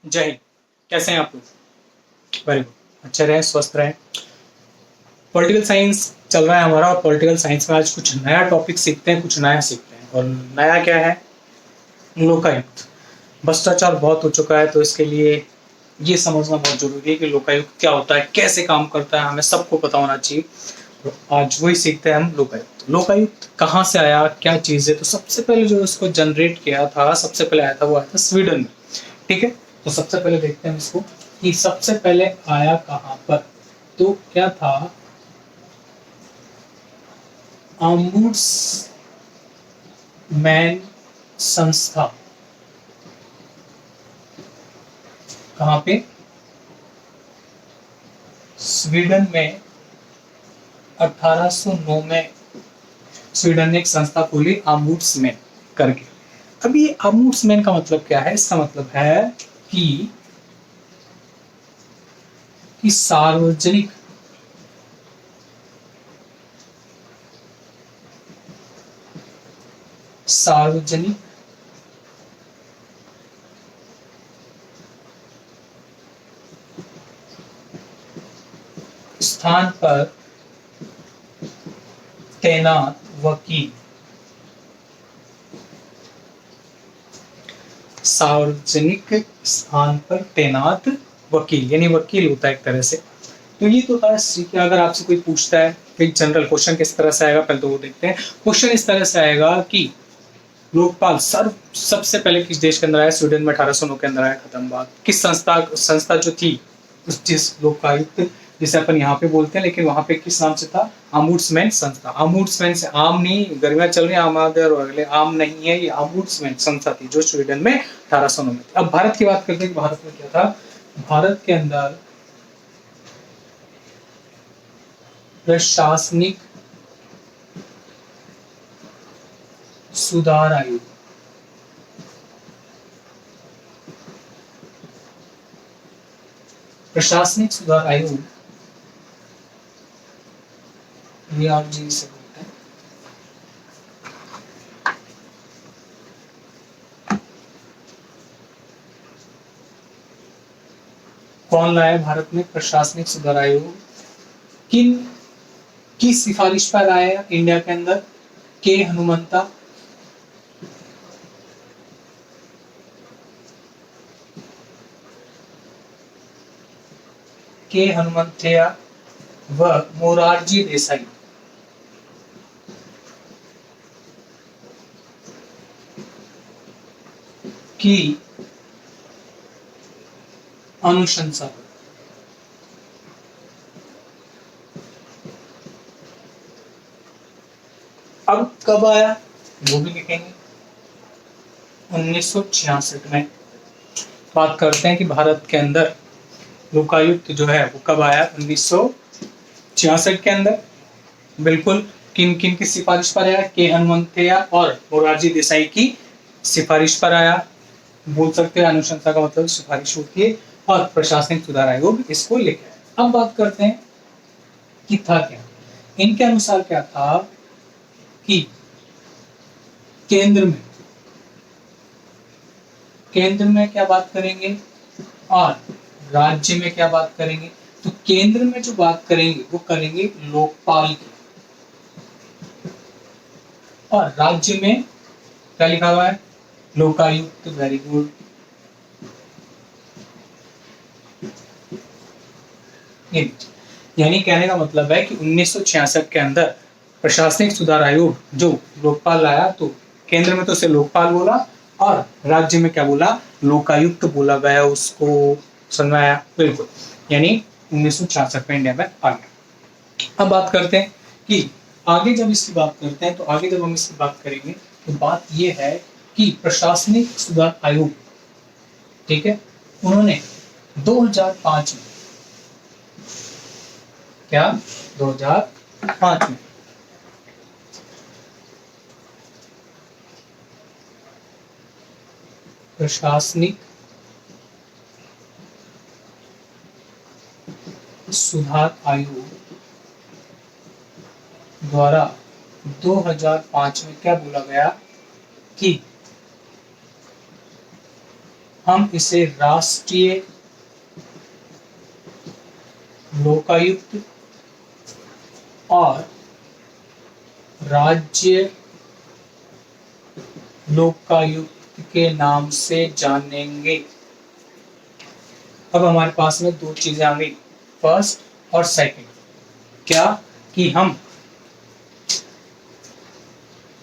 जय हिंद। कैसे हैं आप लोग? वेरी गुड, अच्छे रहें, स्वस्थ रहें। पॉलिटिकल साइंस चल रहा है हमारा, और पॉलिटिकल साइंस में आज कुछ नया टॉपिक सीखते हैं, कुछ नया सीखते हैं। और नया क्या है? लोकायुक्त। भ्रष्टाचार बहुत हो चुका है, तो इसके लिए ये समझना बहुत जरूरी है कि लोकायुक्त क्या होता है, कैसे काम करता है, हमें सबको पता होना चाहिए। तो आज वही सीखते हैं हम, लोकायुक्त। लोकायुक्त कहाँ से आया, क्या चीज़ है? तो सबसे पहले जो इसको जनरेट किया था, सबसे पहले आया था, वो आया था स्वीडन में। ठीक है, तो सबसे पहले देखते हैं इसको कि सबसे पहले आया कहाँ पर। तो क्या था? ऑम्बुड्समैन संस्था। कहाँ पे? स्वीडन में 1809 में स्वीडन ने एक संस्था खोली, ऑम्बुड्समैन करके। अब ये ऑम्बुड्समैन का मतलब क्या है? इसका मतलब है कि सार्वजनिक सार्वजनिक स्थान पर तैनात वकील। सार्वजनिक स्थान पर तैनात वकील, यानी वकील होता है एक तरह से। तो ये तो था कि अगर आपसे कोई पूछता है कि जनरल क्वेश्चन किस तरह से आएगा, पहले तो वो देखते हैं। क्वेश्चन इस तरह से आएगा कि लोकपाल सबसे पहले किस देश के अंदर आया? स्वीडन में 1809 के अंदर आया, खत्म बात। किस संस्था जो थी, उस जिस लोकायुक्त जिसे अपन यहाँ पे बोलते हैं, लेकिन वहां पे किस नाम से था? ऑम्बुड्समैन संस्था। ऑम्बुड्समैन से आम नहीं, गर्मियां चल रही है, आम आदर और अगले आम नहीं है, ये ऑम्बुड्समैन संस्था थी जो स्वीडन में 1809 में थी। अब भारत की बात करते हैं कि भारत में क्या था। भारत के अंदर प्रशासनिक सुधार आयोग। प्रशासनिक सुधार आयोग, ये आप जी से बोलते हैं। कौन लाया भारत में प्रशासनिक सुधार आयोग? किन की सिफारिश पर आया इंडिया के अंदर? के हनुमंता, के हनुमंतैया व मोरारजी देसाई की अनुशंसा। अब कब आया वो भी लिखेंगे। 1966 में। बात करते हैं कि भारत के अंदर लोकायुक्त जो है वो कब आया? 1966 के अंदर। बिल्कुल। किन किन की सिफारिश पर आया? के हनुमंतैया और मोरारजी देसाई की सिफारिश पर आया। बोल सकते हैं अनुशंसा का मतलब सिफारिश होती है, और प्रशासनिक सुधार आयोग इसको लेके आया। अब बात करते हैं कि था क्या। इनके अनुसार क्या था कि केंद्र में क्या बात करेंगे और राज्य में क्या बात करेंगे। तो केंद्र में जो बात करेंगे वो करेंगे लोकपाल की, और राज्य में क्या लिखा हुआ है? लोकायुक्त। Very good. यानी कहने का मतलब है कि 1966 के अंदर प्रशासनिक सुधार आयोग जो लोकपाल लाया, तो केंद्र में तो उसे लोकपाल बोला, और राज्य में क्या बोला? लोकायुक्त बोला गया उसको। समझाया? बिल्कुल। यानी 1966 में इंडिया में आ गया। अब बात करते हैं कि आगे जब इसकी बात करते हैं, तो आगे जब हम इसकी बात करेंगे तो बात यह है कि प्रशासनिक सुधार आयोग, ठीक है, उन्होंने 2005 में, क्या 2005 में प्रशासनिक सुधार आयोग द्वारा 2005 में क्या बोला गया कि हम इसे राष्ट्रीय लोकायुक्त और राज्य लोकायुक्त के नाम से जानेंगे। अब हमारे पास में दो चीजें आ गई, फर्स्ट और सेकंड। क्या कि हम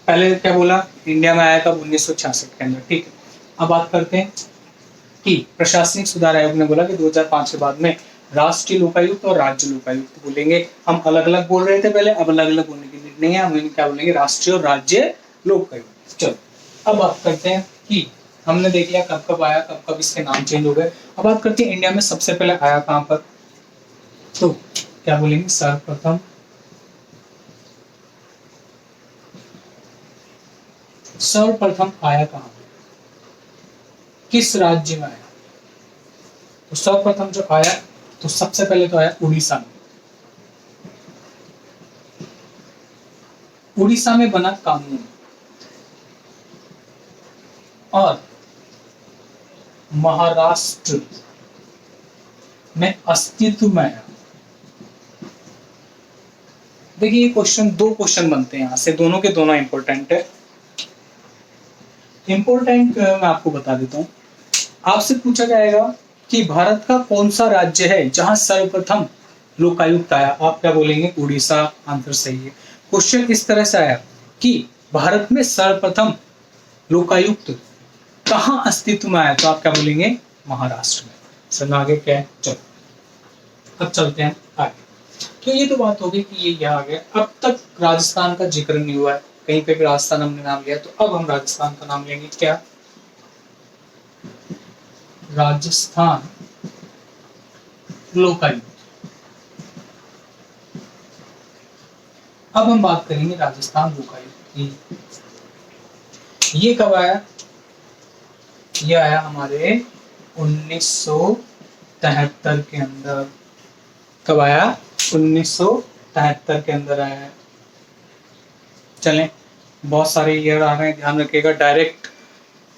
पहले क्या बोला, इंडिया में आया कब, 1966 के अंदर, ठीक है। अब बात करते हैं कि प्रशासनिक सुधार आयोग ने बोला कि 2005 के बाद में राष्ट्रीय लोकायुक्त और राज्य लोकायुक्त बोलेंगे। हम अलग अलग बोल रहे थे पहले, अब अलग अलग बोलने की नीड नहीं है, हम क्या बोलेंगे, राष्ट्रीय और राज्य लोकायुक्त। चलो अब बात करते हैं कि हमने देख लिया कब कब आया, कब कब इसके नाम चेंज हो गए। अब बात करते हैं इंडिया में सबसे पहले आया कहां पर, तो क्या बोलेंगे, सर्वप्रथम आया कहां पर, किस राज्य में आया। तो सर्वप्रथम जो आया, तो सबसे पहले तो आया उड़ीसा में। उड़ीसा में बना कानून और महाराष्ट्र में अस्तित्व में आया। देखिए ये क्वेश्चन, दो क्वेश्चन बनते हैं यहां से, दोनों के दोनों इंपॉर्टेंट है। इंपॉर्टेंट मैं आपको बता देता हूं, आपसे पूछा जाएगा कि भारत का कौन सा राज्य है जहां सर्वप्रथम लोकायुक्त आया, आप क्या बोलेंगे, उड़ीसा, आंसर सही है। क्वेश्चन इस तरह से आया कि भारत में सर्वप्रथम लोकायुक्त कहां अस्तित्व में आया, तो आप क्या बोलेंगे, महाराष्ट्र में। सर आगे क्या है, चलो अब चलते हैं आगे। तो ये तो बात होगी कि ये यहाँ आ गया। अब तक राजस्थान का जिक्र नहीं हुआ है, कहीं पे भी राजस्थान हमने नाम लिया, तो अब हम राजस्थान का नाम लेंगे, क्या, राजस्थान लोकायुक्त। अब हम बात करेंगे राजस्थान लोकायुक्त की। ये कब आया, ये आया हमारे 1973 के अंदर। कब आया, 1973 के अंदर आया है। चलें, बहुत सारे ईयर आ रहे हैं, ध्यान रखिएगा, डायरेक्ट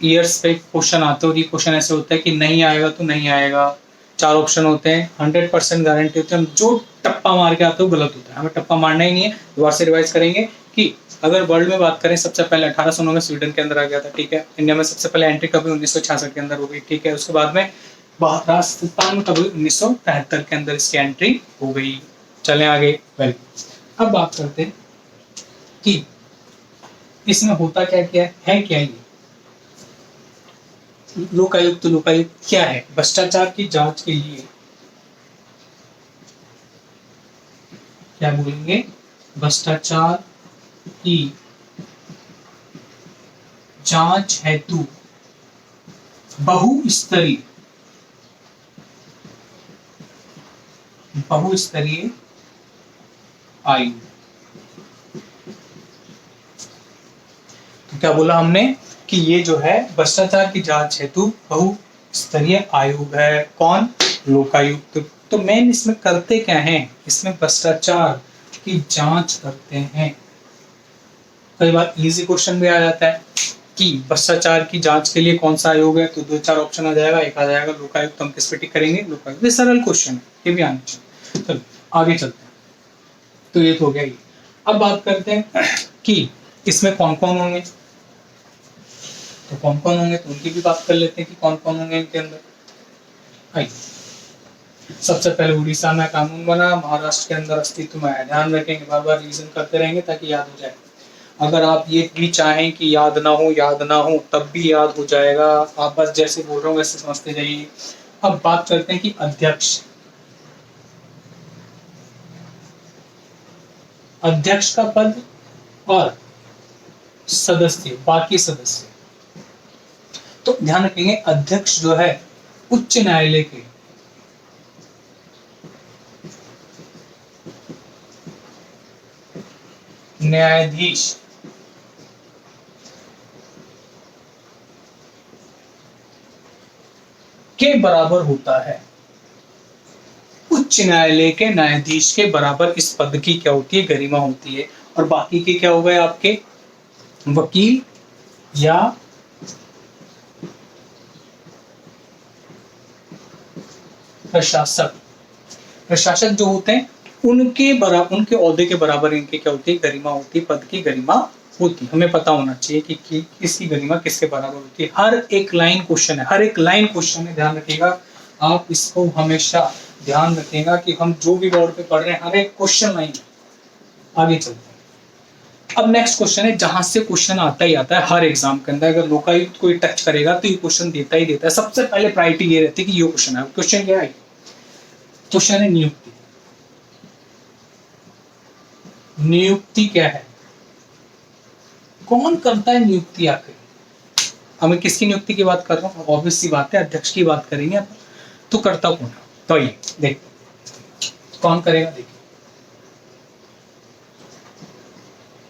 ईयर्स पे क्वेश्चन आते हो, ये क्वेश्चन ऐसे होता है कि नहीं आएगा तो नहीं आएगा, चार ऑप्शन होते हैं, 100% गारंटी होती है, जो टप्पा मार के आते हो गलत होता है, हमें टप्पा मारना ही नहीं है। दोबारा से रिवाइज करेंगे कि अगर वर्ल्ड में बात करें, सबसे पहले 1809 में स्वीडन के अंदर आ गया था, ठीक है। इंडिया में सबसे पहले एंट्री कभी 1966 के अंदर हो गई, ठीक है। उसके बाद में राजस्थान में कभी 1973 के अंदर इसकी एंट्री हो गई। चलें आगे, वेरी गुड। अब बात करते हैं कि इसमें होता क्या क्या है क्या ये लोकायुक्त। लोकायुक्त क्या है, भ्रष्टाचार की जांच के लिए, क्या बोलेंगे, भ्रष्टाचार की जांच हेतु बहुस्तरीय आयोग। तो क्या बोला हमने कि ये जो है भ्रष्टाचार की जांच हेतु बहुस्तरीय आयोग है, कौन, लोकायुक्त। तो मेन इसमें करते क्या हैं, इसमें भ्रष्टाचार की जांच करते हैं। कई बार इजी क्वेश्चन भी आ जाता है कि भ्रष्टाचार की जांच के लिए कौन सा आयोग है, तो दो चार ऑप्शन आ जाएगा, एक आ जाएगा लोकायुक्त, हम किस पे टिक करेंगे, लोकायुक्त। ये सरल क्वेश्चन है, ये भी आना चाहिए। चलो आगे चलते हैं। तो ये तो हो गया ये। अब बात करते हैं कि इसमें कौन कौन होंगे, तो कौन कौन होंगे, तो उनकी भी बात कर लेते हैं कि कौन कौन होंगे इनके अंदर। आइए, सबसे पहले उड़ीसा में कानून बना, महाराष्ट्र के अंदर अस्तित्व में आया। ध्यान रखेंगे, बार बार रिवीजन करते रहेंगे ताकि याद हो जाए। अगर आप ये भी चाहें कि याद ना हो तब भी याद हो जाएगा, आप बस जैसे बोल रहा हूँ वैसे समझते जाइए। अब बात करते हैं कि अध्यक्ष का पद और सदस्य, बाकी सदस्य। तो ध्यान रखेंगे, अध्यक्ष जो है उच्च न्यायालय के न्यायाधीश के बराबर होता है। उच्च न्यायालय के न्यायाधीश के बराबर इस पद की क्या होती है, गरिमा होती है। और बाकी के क्या हो गए, आपके वकील या प्रशासक, प्रशासक जो होते हैं उनके ओहदे के बराबर इनकी क्या होती है, गरिमा होती है, पद की गरिमा होती है। हमें पता होना चाहिए कि किसकी गरिमा किसके बराबर होती है। हर एक लाइन क्वेश्चन है, हर एक लाइन क्वेश्चन है, ध्यान रखिएगा आप इसको हमेशा ध्यान रखिएगा कि हम जो भी बोर्ड पे पढ़ रहे हैं हर एक क्वेश्चन लाइन। आगे चलते हैं। अब नेक्स्ट क्वेश्चन है, जहां से क्वेश्चन आता ही आता है हर एग्जाम के अंदर, अगर लोकायुक्त कोई टच करेगा तो ये क्वेश्चन देता ही देता है। सबसे पहले प्रायोरिटी ये रहती है कि ये क्वेश्चन है। क्वेश्चन क्या है? क्वेश्चन है नियुक्ति। नियुक्ति क्या है? कौन करता है नियुक्ति आखिर? हमें किसकी नियुक्ति की बात कर रहा हूँ? ऑब्वियस सी बात है, अध्यक्ष की बात करेंगे अपन। तो करता कौन है? तो ये देखो कौन करेगा। देखिए,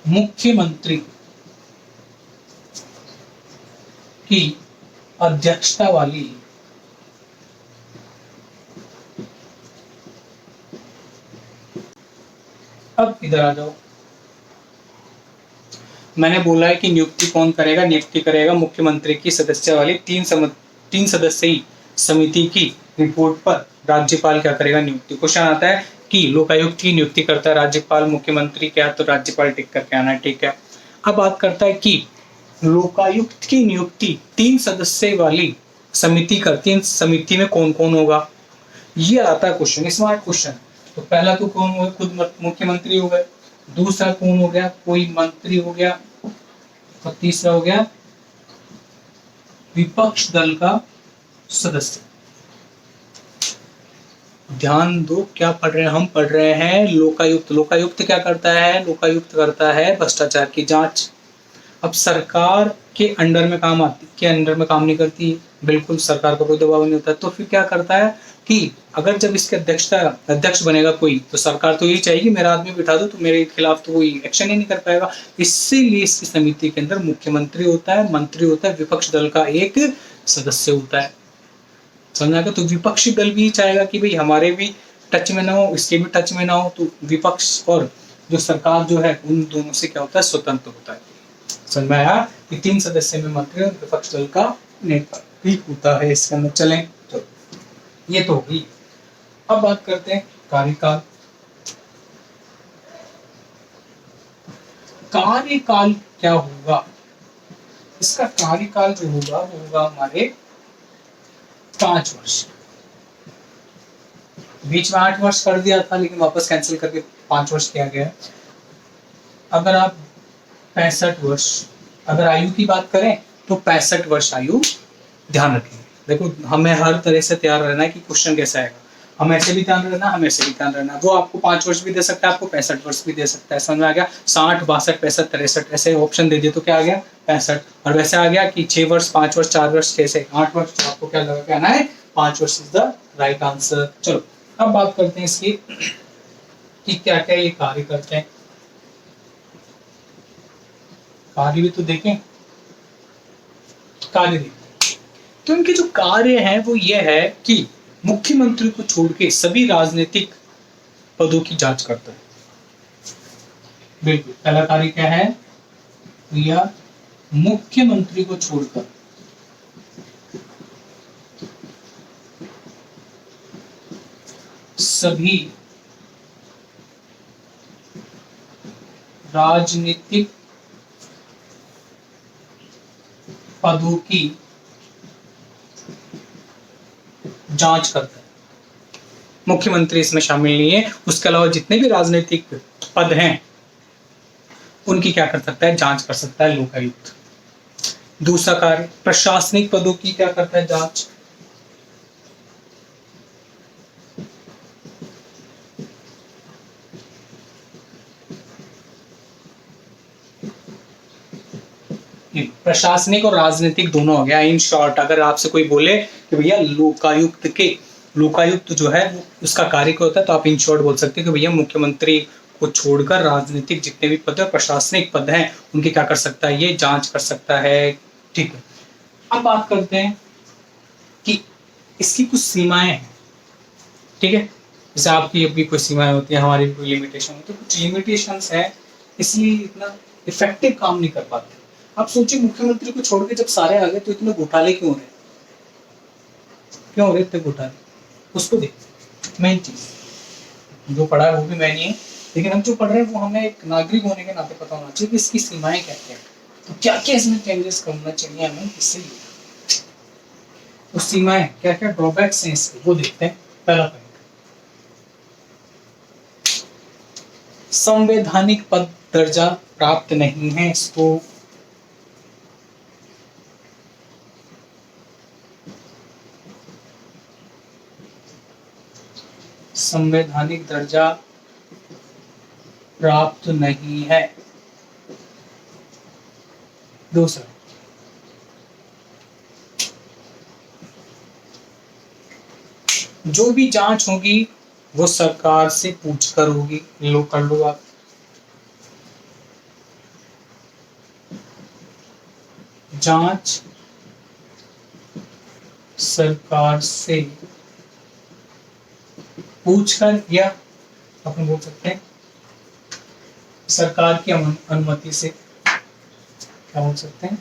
मुख्यमंत्री की अध्यक्षता वाली अब इधर आ जाओ। मैंने बोला है कि नियुक्ति कौन करेगा? नियुक्ति करेगा मुख्यमंत्री की सदस्य वाली तीन सदस्यीय समिति की रिपोर्ट पर राज्यपाल क्या करेगा? नियुक्ति। क्वेश्चन आता है कि लोकायुक्त की नियुक्ति करता है राज्यपाल, मुख्यमंत्री क्या? तो राज्यपाल टिक करके आना है, ठीक है। अब बात करता है कि लोकायुक्त की नियुक्ति 3 सदस्य वाली समिति करती है, समिति में कौन कौन होगा? ये आता है क्वेश्चन, स्मार्ट क्वेश्चन। तो पहला तो कौन हो गया? खुद मुख्यमंत्री हो गए। दूसरा कौन हो गया? कोई मंत्री हो गया। और तीसरा हो गया विपक्ष दल का सदस्य। ध्यान दो, क्या पढ़ रहे हैं हम? पढ़ रहे हैं लोकायुक्त। लोकायुक्त क्या करता है? लोकायुक्त करता है भ्रष्टाचार की जांच। अब सरकार के अंडर में काम आती, के अंडर में काम नहीं करती है, बिल्कुल सरकार का कोई दबाव नहीं होता। तो फिर क्या करता है कि अगर जब इसके अध्यक्ष बनेगा कोई, तो सरकार तो यही चाहेगी मेरा आदमी बिठा दो, तो मेरे खिलाफ तो कोई एक्शन ही नहीं कर पाएगा। इसीलिए इसकी समिति के अंदर मुख्यमंत्री होता है, मंत्री होता है, विपक्ष दल का एक सदस्य होता है। समझ आएगा? तो विपक्षी दल भी चाहेगा कि भाई हमारे भी टच में ना हो, इसके भी टच में ना हो। तो विपक्ष और जो सरकार जो है उन दोनों से क्या होता है? स्वतंत्र होता है। समझ में आया कि 3 सदस्य में मंत्री और विपक्ष दल का नेता भी होता है इसके अंदर। चलें, तो ये तो होगी। अब बात करते हैं कार्यकाल। कार्यकाल क्या होगा? इसका कार्यकाल जो होगा वो होगा हमारे 5 वर्ष। बीच में 8 वर्ष कर दिया था, लेकिन वापस कैंसिल करके 5 वर्ष किया गया। अगर आप 65 वर्ष, अगर आयु की बात करें तो 65 वर्ष आयु ध्यान रखेंगे। देखो, हमें हर तरह से तैयार रहना है कि क्वेश्चन कैसा आएगा। हम ऐसे भी ध्यान रहना, हम ऐसे भी ध्यान रहना। वो आपको 5 वर्ष भी दे सकता है, आपको 65 वर्ष भी दे सकता है। समझ में आ गया? 60, 62, 65, 63 ऐसे ऑप्शन दे दिए तो क्या आ गया? 65। और वैसे आ गया कि 6 वर्ष, 5 वर्ष, 4 वर्ष, कैसे 8 वर्ष। तो आपको क्या लगा के आना है? 5 वर्ष इज द राइट आंसर। चलो अब बात करते हैं इसकी कि क्या क्या ये कार्य करते हैं। कार्य भी तो देखें, कार्य देखें। तो इनके जो कार्य हैं वो ये है कि मुख्यमंत्री को छोड़ के सभी राजनीतिक पदों की जांच करता है। बिल्कुल, पहला कार्य क्या है? या मुख्यमंत्री को छोड़कर सभी राजनीतिक पदों की जांच करता है। मुख्यमंत्री इसमें शामिल नहीं है, उसके अलावा जितने भी राजनीतिक पद हैं उनकी क्या कर सकता है? जांच कर सकता है लोकायुक्त। दूसरा कार्य, प्रशासनिक पदों की क्या करता है? जांच। प्रशासनिक और राजनीतिक दोनों हो गया। इन शॉर्ट, अगर आपसे कोई बोले कि भैया लोकायुक्त जो है वो उसका कार्य क्या होता है, तो आप इन शॉर्ट बोल सकते हैं कि भैया मुख्यमंत्री को छोड़कर राजनीतिक जितने भी पद है, प्रशासनिक पद हैं, उनकी क्या कर सकता है? ये जांच कर सकता है। ठीक है, अब बात करते हैं कि इसकी कुछ सीमाएं हैं। ठीक है, जैसे आपकी भी कोई सीमाएं होती है, हमारी भी कोई लिमिटेशन होती है, कुछ लिमिटेशंस है, इसलिए इतना इफेक्टिव काम नहीं कर पाते। आप सोचिए, मुख्यमंत्री को छोड़ के जब सारे आ गए तो इतने घोटाले क्यों हो रहे? क्यों हो रहे इतने घोटाले? उसको देखते। मेन चीज जो पढ़ा है वो भी मैंने है, लेकिन हम जो पढ़ रहे हैं वो हमें एक नागरिक होने के नाते पता होना चाहिए कि इसकी सीमाएं क्या क्या है, तो क्या क्या इसमें चेंजेस करना चाहिए हमें, इससे तो सीमाएं क्या क्या ड्रॉबैक्स हैं इसके वो देखते हैं। पहला पॉइंट, संवैधानिक पद दर्जा प्राप्त नहीं है इसको। संवैधानिक दर्जा प्राप्त नहीं है। दूसरा, जो भी जांच होगी वो सरकार से पूछकर होगी। लो कर लो आप, जांच सरकार से पूछकर, या अपन बोल सकते हैं सरकार की अनुमति से, क्या बोल सकते हैं,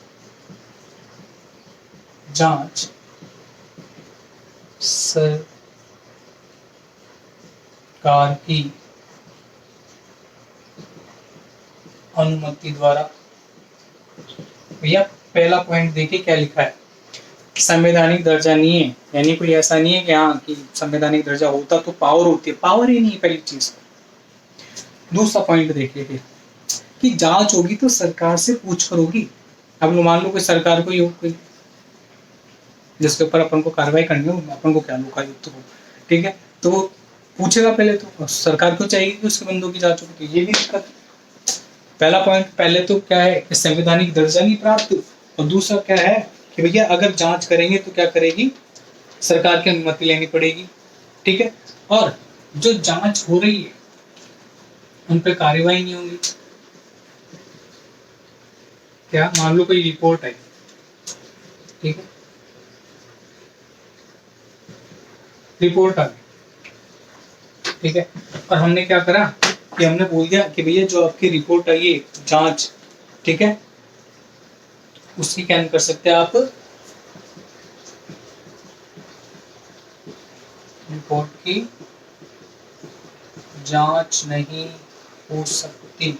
जांच सरकार की अनुमति द्वारा। भैया पहला पॉइंट देखिए क्या लिखा है, संवैधानिक दर्जा नहीं है, यानी कोई ऐसा नहीं है कि हाँ कि संवैधानिक दर्जा होता तो पावर होती है, पावर ही नहीं है पहली चीज। दूसरा पॉइंट देखिए फिर कि जांच होगी तो सरकार से पूछ कर होगी। अब मान लो कोई सरकार को ही हो कोई जिसके ऊपर अपन को कार्रवाई करनी हो, अपन को क्या लोकायुक्त हो, ठीक है, तो वो पूछेगा पहले, तो सरकार को चाहिए कि उसके बंदों की जांच हो, तो ये भी दिक्कत। पहला पॉइंट पहले तो क्या है कि संवैधानिक दर्जा नहीं प्राप्त, और दूसरा क्या है कि भैया अगर जांच करेंगे तो क्या करेगी, सरकार की अनुमति लेनी पड़ेगी, ठीक है, और जो जांच हो रही है उन पर कार्रवाई नहीं होगी। क्या मान लो कोई रिपोर्ट आई, ठीक है, रिपोर्ट आ गई, ठीक है, और हमने क्या करा कि हमने बोल दिया कि भैया जो आपकी रिपोर्ट आई है जांच, ठीक है, उसकी क्या कर सकते हैं आप, रिपोर्ट की जांच नहीं हो सकती।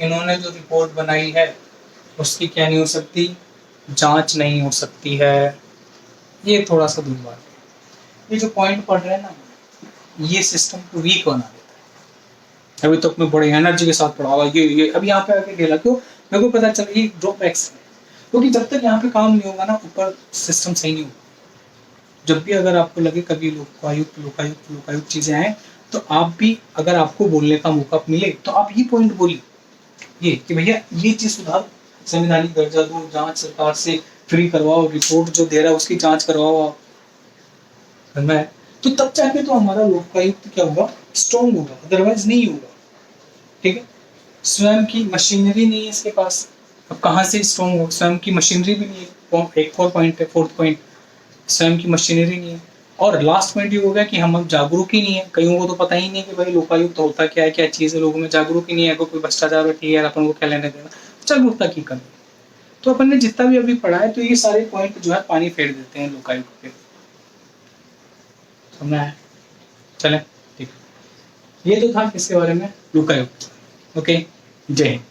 इन्होंने जो रिपोर्ट बनाई है उसकी क्या नहीं हो सकती, जांच नहीं हो सकती है। ये थोड़ा सा दूर बात है। ये जो पॉइंट पढ़ रहे हैं ना, ये सिस्टम को वीक बना देता है। अभी तक मैं बड़े एनर्जी के साथ पढ़ा हुआ ये अब यहाँ पे आके खेला, क्यों, मेरे को पता चला ये ड्रॉबैक्स है, क्योंकि जब तक यहाँ पे काम नहीं होगा ना ऊपर सिस्टम सही नहीं होगा। जब भी अगर आपको लगे कभी लोकायुक्त लोकायुक्त लोकायुक्त चीजें आए, तो आप भी अगर आपको बोलने का मौका मिले तो आप ये पॉइंट बोलिए, ये कि भैया ये चीज सुधार, संवैधानिक दर्जा दो, जांच सरकार से फ्री करवाओ, रिपोर्ट जो दे रहा है उसकी जांच करवाओ आप, समझ में? तो तब जाके तो हमारा लोकायुक्त क्या होगा, स्ट्रॉन्ग होगा, अदरवाइज नहीं होगा, ठीक है। स्वयं की मशीनरी नहीं है इसके पास, अब कहाँ से स्ट्रॉन्ग होगा, स्वयं की मशीनरी भी नहीं है, एक और पॉइंट है, फोर्थ पॉइंट, स्वयं की मशीनरी नहीं है। और लास्ट पॉइंट ये हो गया कि हम अब जागरूक ही नहीं है, कईयों को तो पता ही नहीं कि भाई लोकायुक्त होता क्या है, क्या चीज़ है, लोगों में जागरूक ही नहीं है, कोई भ्रष्टाचार है, ठीक है, अपन को क्या लेने देना, जागरूकता की कमी। तो अपन ने जितना भी अभी पढ़ा है तो ये सारे पॉइंट जो है पानी फेर देते हैं लोकायुक्त पे, समझना है, चले ठीक, ये तो था किसके बारे में, लोकायुक्त। ओके, जय हिंद।